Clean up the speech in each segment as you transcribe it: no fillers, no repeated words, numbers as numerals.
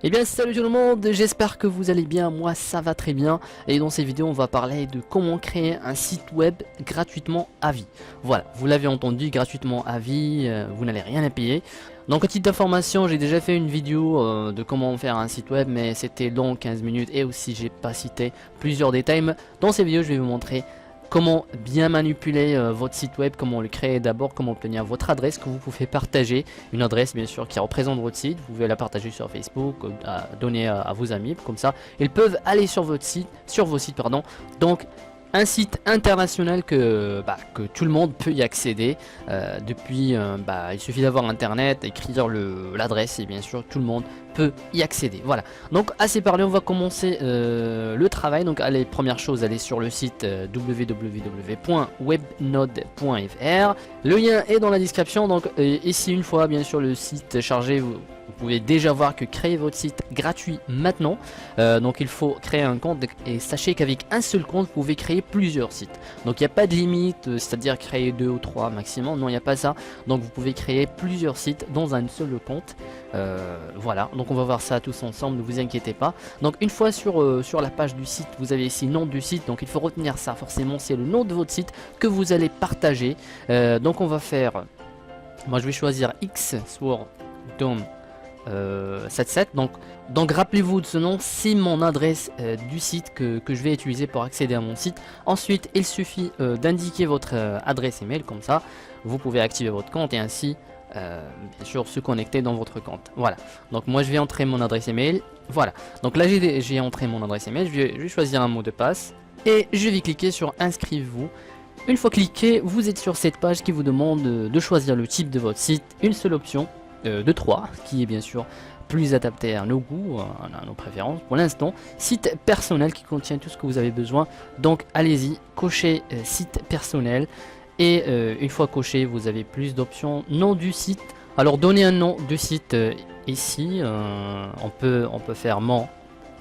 Eh bien salut tout le monde, j'espère que vous allez bien, moi ça va très bien. Et dans cette vidéo on va parler de comment créer un site web gratuitement à vie. Voilà, vous l'avez entendu, gratuitement à vie, vous n'allez rien à payer. Donc à titre d'information, j'ai déjà fait une vidéo de comment faire un site web, mais c'était long, 15 minutes, et aussi j'ai pas cité plusieurs détails. Mais dans cette vidéo je vais vous montrer comment bien manipuler votre site web, comment le créer d'abord, comment obtenir votre adresse que vous pouvez partager, une adresse bien sûr qui représente votre site, vous pouvez la partager sur Facebook, donner à vos amis, comme ça ils peuvent aller sur votre site, sur vos sites pardon. Donc un site international que tout le monde peut y accéder depuis, il suffit d'avoir internet, écrire l'adresse et bien sûr tout le monde peut y accéder. Voilà, donc assez parlé, on va commencer le travail. Donc allez, première chose, allez sur le site www.webnode.fr, le lien est dans la description. Donc ici, une fois bien sûr le site chargé, vous pouvez déjà voir que créer votre site gratuit maintenant. Donc il faut créer un compte et sachez qu'avec un seul compte vous pouvez créer plusieurs sites. Donc il n'y a pas de limite, c'est-à-dire créer 2 ou 3 maximum, non il n'y a pas ça. Donc vous pouvez créer plusieurs sites dans un seul compte. Voilà, donc on va voir ça tous ensemble, ne vous inquiétez pas. Donc une fois sur la page du site, vous avez ici nom du site. Donc il faut retenir ça, forcément c'est le nom de votre site que vous allez partager. Donc on va faire, moi je vais choisir X sur Dome 77. Donc rappelez-vous de ce nom, c'est mon adresse du site que je vais utiliser pour accéder à mon site. Ensuite il suffit d'indiquer votre adresse email, comme ça vous pouvez activer votre compte et ainsi bien sûr se connecter dans votre compte. Voilà, donc moi je vais entrer mon adresse email. Voilà, donc là j'ai entré mon adresse email, je vais choisir un mot de passe et je vais cliquer sur inscrivez-vous. Une fois cliqué, vous êtes sur cette page qui vous demande de choisir le type de votre site, une seule option de 3 qui est bien sûr plus adapté à nos goûts, à nos préférences. Pour l'instant, site personnel qui contient tout ce que vous avez besoin. Donc allez-y, cochez site personnel et une fois coché, vous avez plus d'options. Nom du site. Alors donnez un nom du site ici. On peut faire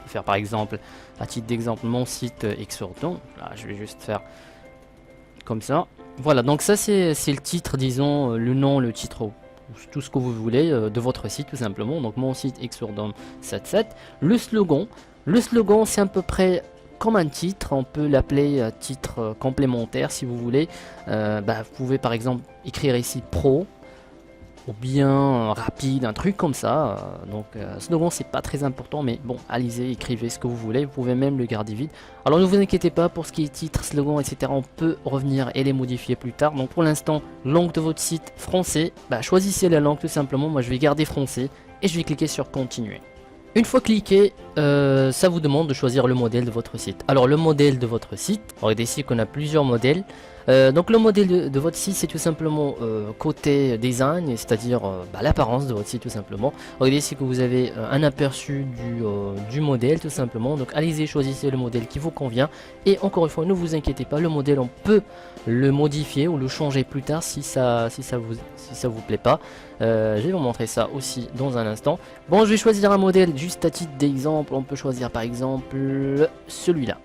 faire par exemple, à titre d'exemple, mon site Exorton. Là, je vais juste faire comme ça. Voilà, donc ça c'est le titre, disons, le nom, le titre, tout ce que vous voulez de votre site tout simplement. Donc mon site Exurdom 77. Le slogan c'est à peu près comme un titre, on peut l'appeler titre complémentaire si vous voulez. Vous pouvez par exemple écrire ici pro ou bien rapide, un truc comme ça. Slogan c'est pas très important, mais bon, allez-y, écrivez ce que vous voulez, vous pouvez même le garder vide. Alors ne vous inquiétez pas, pour ce qui est titre, slogan, etc., on peut revenir et les modifier plus tard. Donc pour l'instant, langue de votre site, français, choisissez la langue tout simplement. Moi je vais garder français et je vais cliquer sur continuer. Une fois cliqué, ça vous demande de choisir le modèle de votre site. Alors le modèle de votre site, regardez ici qu'on a plusieurs modèles. Donc le modèle de votre site c'est tout simplement côté design, c'est-à-dire l'apparence de votre site tout simplement. Regardez ici que vous avez un aperçu du modèle tout simplement. Donc allez-y, choisissez le modèle qui vous convient. Et encore une fois, ne vous inquiétez pas, le modèle on peut le modifier ou le changer plus tard si ça vous plaît pas. Je vais vous montrer ça aussi dans un instant. Bon, je vais choisir un modèle juste à titre d'exemple. On peut choisir par exemple celui-là.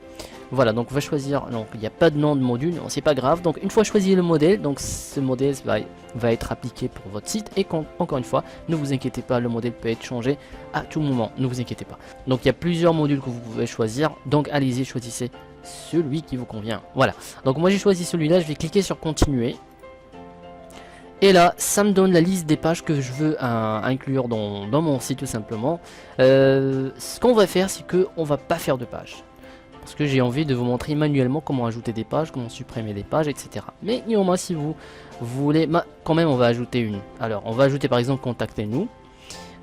Voilà, donc on va choisir, donc il n'y a pas de nom de module, c'est pas grave. Donc une fois choisi le modèle, donc ce modèle va être appliqué pour votre site. Et encore une fois, ne vous inquiétez pas, le modèle peut être changé à tout moment, ne vous inquiétez pas. Donc il y a plusieurs modules que vous pouvez choisir, donc allez-y, choisissez celui qui vous convient. Voilà, donc moi j'ai choisi celui-là, je vais cliquer sur continuer. Et là, ça me donne la liste des pages que je veux inclure dans mon site tout simplement. Ce qu'on va faire, c'est qu'on va pas faire de pages. Parce que j'ai envie de vous montrer manuellement comment ajouter des pages, comment supprimer des pages, etc. Mais néanmoins, si vous voulez, quand même, on va ajouter une. Alors, on va ajouter par exemple contactez-nous.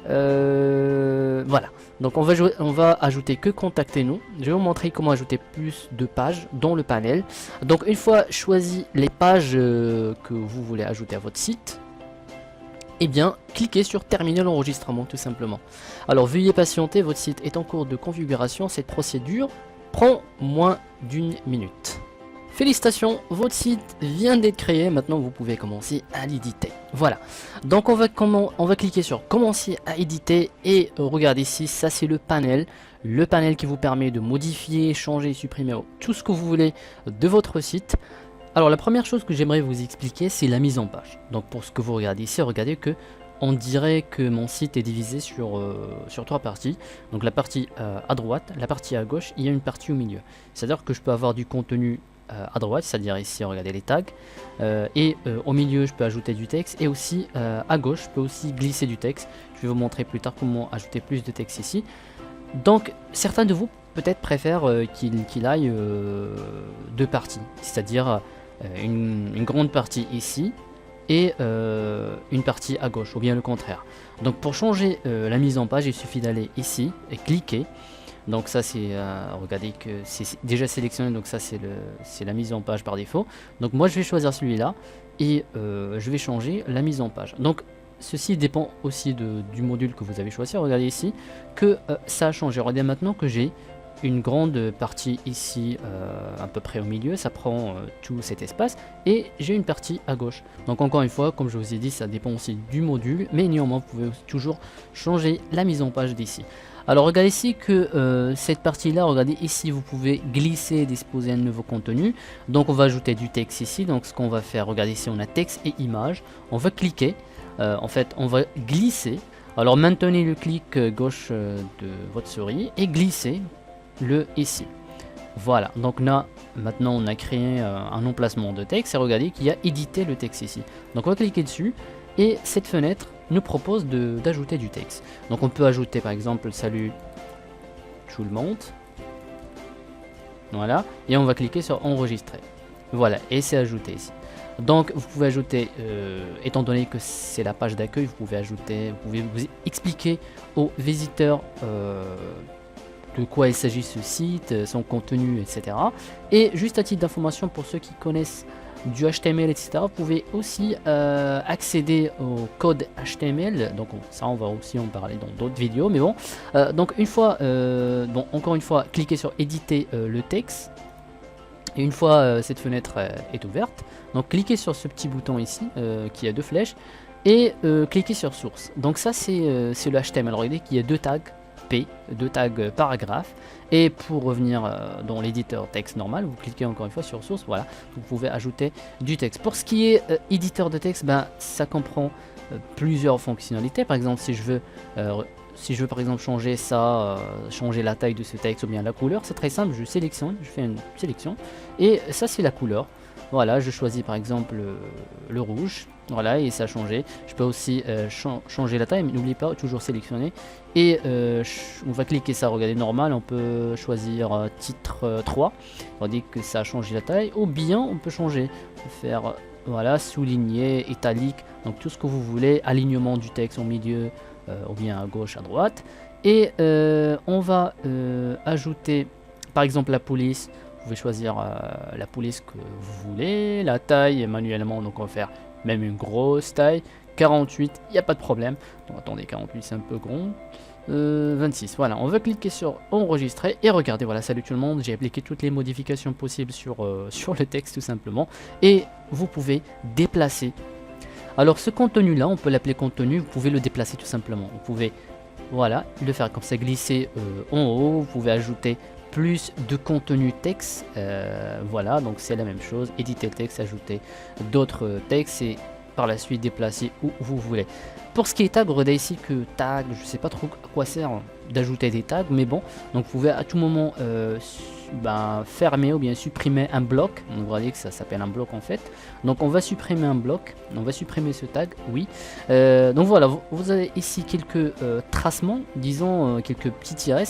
Voilà. Donc, on va ajouter que contactez-nous. Je vais vous montrer comment ajouter plus de pages dans le panel. Donc, une fois choisi les pages que vous voulez ajouter à votre site, eh bien, cliquez sur terminer l'enregistrement tout simplement. Alors, veuillez patienter, votre site est en cours de configuration. Cette procédure prend moins d'une minute. Félicitations, votre site vient d'être créé. Maintenant vous pouvez commencer à l'éditer. Voilà, donc on va cliquer sur commencer à éditer. Et regardez ici, ça c'est le panel qui vous permet de modifier, changer, supprimer tout ce que vous voulez de votre site. Alors la première chose que j'aimerais vous expliquer, c'est la mise en page. Donc pour ce que vous regardez ici, regardez que on dirait que mon site est divisé sur 3 parties. Donc la partie à droite, la partie à gauche, il y a une partie au milieu. C'est-à-dire que je peux avoir du contenu à droite, c'est-à-dire ici, regardez les tags, et au milieu, je peux ajouter du texte, et aussi à gauche, je peux aussi glisser du texte. Je vais vous montrer plus tard comment ajouter plus de texte ici. Donc certains de vous peut-être préfèrent qu'il aille 2 parties, c'est-à-dire une grande partie ici et une partie à gauche, ou bien le contraire. Donc pour changer la mise en page, il suffit d'aller ici et cliquer. Donc ça c'est, regardez que c'est déjà sélectionné, donc ça c'est la mise en page par défaut. Donc moi je vais choisir celui-là et je vais changer la mise en page. Donc ceci dépend aussi du module que vous avez choisi. Regardez ici que ça a changé. Regardez maintenant que j'ai une grande partie ici à peu près au milieu, ça prend tout cet espace, et j'ai une partie à gauche. Donc encore une fois, comme je vous ai dit, ça dépend aussi du module, mais néanmoins vous pouvez toujours changer la mise en page d'ici. Alors regardez ici que cette partie là, regardez ici vous pouvez glisser et disposer un nouveau contenu. Donc on va ajouter du texte ici. Donc ce qu'on va faire, regardez ici on a texte et image, on va cliquer, en fait on va glisser. Alors maintenez le clic gauche de votre souris et glissez le ici. Voilà, donc là maintenant on a créé un emplacement de texte, et regardez qu'il y a édité le texte ici. Donc on va cliquer dessus et cette fenêtre nous propose d'ajouter du texte. Donc on peut ajouter par exemple salut tout le monde, voilà, et on va cliquer sur enregistrer, voilà, et c'est ajouté ici. Donc vous pouvez ajouter, étant donné que c'est la page d'accueil, vous pouvez ajouter, vous pouvez vous expliquer aux visiteurs de quoi il s'agit ce site, son contenu, etc. Et juste à titre d'information pour ceux qui connaissent du HTML, etc., vous pouvez aussi accéder au code HTML. Donc ça on va aussi en parler dans d'autres vidéos, mais bon. Donc une fois, bon, encore une fois, cliquez sur éditer le texte. Et une fois cette fenêtre est ouverte, donc cliquez sur ce petit bouton ici qui a 2 flèches et cliquez sur source. Donc ça c'est le HTML. Regardez qu'il y a 2 tags P, 2 tags paragraphe, et pour revenir dans l'éditeur texte normal, vous cliquez encore une fois sur source, voilà, vous pouvez ajouter du texte. Pour ce qui est éditeur de texte, ben, ça comprend plusieurs fonctionnalités. Par exemple, si je veux par exemple changer ça, changer la taille de ce texte ou bien la couleur, c'est très simple, je sélectionne, je fais une sélection, et ça c'est la couleur. Voilà, je choisis par exemple le rouge, voilà, et ça a changé. Je peux aussi changer la taille, mais n'oubliez pas, toujours sélectionner. Et on va cliquer ça, regardez, normal, on peut choisir titre 3, on dit que ça a changé la taille, ou bien on peut changer, on peut faire, voilà, souligné, italique, donc tout ce que vous voulez, alignement du texte au milieu, ou bien à gauche, à droite. Et on va ajouter par exemple la police. Vous pouvez choisir la police que vous voulez, la taille manuellement, donc on va faire même une grosse taille, 48, il n'y a pas de problème. Donc attendez, 48 c'est un peu grand, 26, voilà, on va cliquer sur enregistrer et regardez, voilà, salut tout le monde, j'ai appliqué toutes les modifications possibles sur le texte tout simplement, et vous pouvez déplacer. Alors ce contenu là, on peut l'appeler contenu, vous pouvez le déplacer tout simplement, vous pouvez, voilà, le faire comme ça, glisser en haut, vous pouvez ajouter plus de contenu texte, voilà, donc c'est la même chose, éditer le texte, ajouter d'autres textes et par la suite déplacer où vous voulez. Pour ce qui est tag, regardez ici que tag, je sais pas trop à quoi sert d'ajouter des tags, mais bon, donc vous pouvez à tout moment fermer ou bien supprimer un bloc. On va dire que ça s'appelle un bloc en fait. Donc on va supprimer un bloc, on va supprimer ce tag, oui. Donc voilà, vous avez ici quelques tracements, disons quelques petits tirets,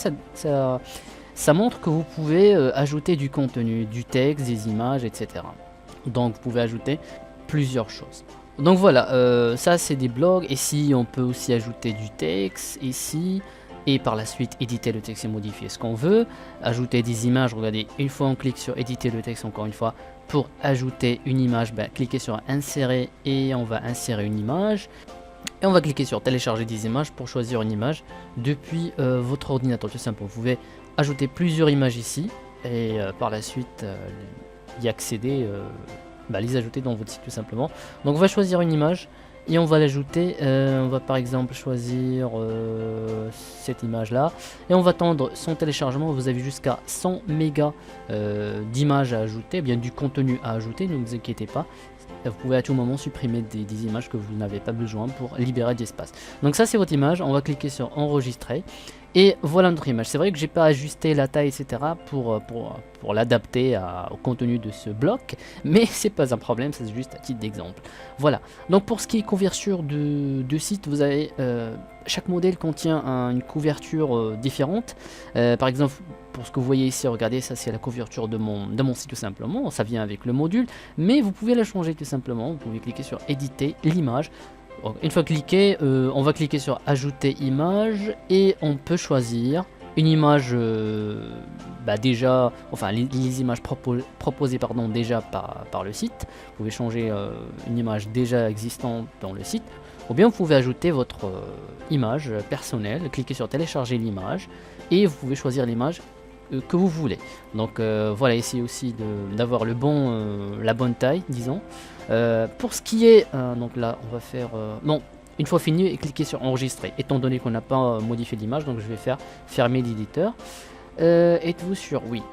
ça montre que vous pouvez ajouter du contenu, du texte, des images, etc. Donc vous pouvez ajouter plusieurs choses. Donc voilà, ça c'est des blogs. Ici on peut aussi ajouter du texte, ici, et par la suite éditer le texte et modifier ce qu'on veut. Ajouter des images, regardez, une fois on clique sur éditer le texte, encore une fois, pour ajouter une image, cliquez sur insérer et on va insérer une image. Et on va cliquer sur télécharger des images pour choisir une image depuis votre ordinateur, tout simplement. Vous pouvez ajouter plusieurs images ici et par la suite y accéder, les ajouter dans votre site tout simplement. Donc on va choisir une image et on va l'ajouter. On va par exemple choisir cette image là et on va attendre son téléchargement. Vous avez jusqu'à 100 mégas d'images à ajouter, bien du contenu à ajouter, ne vous inquiétez pas. vous pouvez à tout moment supprimer des images que vous n'avez pas besoin pour libérer d'espace. Donc ça c'est votre image, on va cliquer sur enregistrer. Et voilà notre image. C'est vrai que j'ai pas ajusté la taille, etc. pour l'adapter au contenu de ce bloc, mais c'est pas un problème, c'est juste à titre d'exemple. Voilà. Donc pour ce qui est couverture de site, vous avez chaque modèle contient une couverture différente. Par exemple, pour ce que vous voyez ici, regardez, ça c'est la couverture de mon site tout simplement. Ça vient avec le module, mais vous pouvez la changer tout simplement. Vous pouvez cliquer sur éditer l'image. Une fois cliqué, on va cliquer sur ajouter image et on peut choisir une image déjà, enfin les images proposées déjà par le site. Vous pouvez changer une image déjà existante dans le site, ou bien vous pouvez ajouter votre image personnelle, cliquez sur télécharger l'image et vous pouvez choisir l'image que vous voulez. Donc voilà, essayez aussi d'avoir la bonne taille, disons. Pour ce qui est, donc là on va faire, non, une fois fini, et cliquez sur enregistrer, étant donné qu'on n'a pas modifié l'image, donc je vais faire fermer l'éditeur. Êtes-vous sûr? Oui.